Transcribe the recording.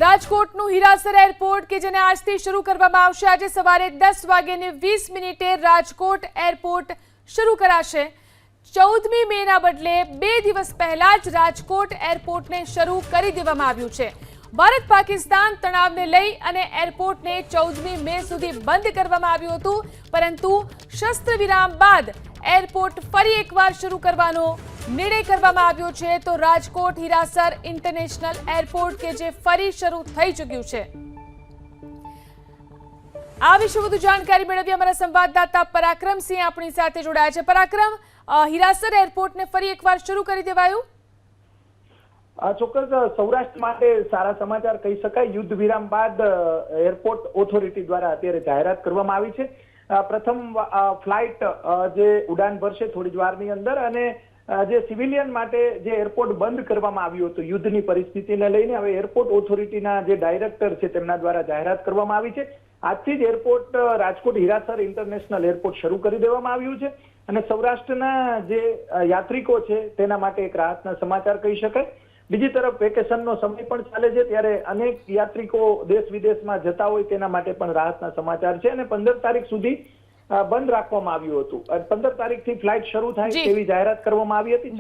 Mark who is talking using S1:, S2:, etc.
S1: રાજકોટનું Hirasar airport કે જેને આજથી શરૂ કરવામાં આવશે। આજે સવારે 10:20 રાજકોટ એરપોર્ટ શરૂ કરાશે। 14મી મેના બદલે 2 દિવસ પહેલા જ રાજકોટ એરપોર્ટને શરૂ કરી દેવામાં આવ્યું છે। ભારત પાકિસ્તાન તણાવને લઈ અને એરપોર્ટને 14મી મે સુધી બંધ કરવામાં આવ્યું હતું, પરંતુ શસ્ત્ર વિરામ બાદ એરપોર્ટ ફરી એકવાર શરૂ કરવાનો નિર્ણય કરવામાં આવ્યો છે। તો રાજકોટ હીરાસર ઇન્ટરનેશનલ એરપોર્ટ કે જે ફરી શરૂ થઈ ચૂક્યું છે। આ વિશે વધુ જાણકારી મેળવી અમારા સંવાદદાતા પરાક્રમસિંહ આપણી સાથે જોડાયા છે। પરાક્રમ, હીરાસર એરપોર્ટને ફરી એકવાર શરૂ કરી દેવાયું।
S2: ચોક્કસ સૌરાષ્ટ્ર માટે સારા સમાચાર કહી શકાય। યુદ્ધ વિરામ બાદ એરપોર્ટ ઓથોરિટી દ્વારા અત્યારે જાહેરાત કરવામાં આવી છે। પ્રથમ ફ્લાઇટ જે ઉડાન ભરશે થોડી જ વારની અંદર, અને જે સિવિલિયન માટે જે એરપોર્ટ બંધ કરવામાં આવ્યું હતું યુદ્ધની પરિસ્થિતિને લઈને, હવે એરપોર્ટ ઓથોરિટીના જે ડાયરેક્ટર છે તેમના દ્વારા જાહેરાત કરવામાં આવી છે। આજથી જ airport Rajkot Hirasar international airport શરૂ કરી દેવામાં આવ્યું છે, અને સૌરાષ્ટ્રના જે યાત્રિકો છે તેના માટે એક રાહતના સમાચાર કહી શકાય। બીજી તરફ વેકેશનનો સમય પણ ચાલે છે, ત્યારે અનેક યાત્રિકો દેશ વિદેશમાં જતા હોય તેના માટે પણ રાહતના સમાચાર છે, અને 15 તારીખ સુધી બંધ રાખવામાં આવ્યું હતું। 15 તારીખથી ફ્લાઇટ શરૂ થાય તેવી જાહેરાત કરવામાં આવી હતી।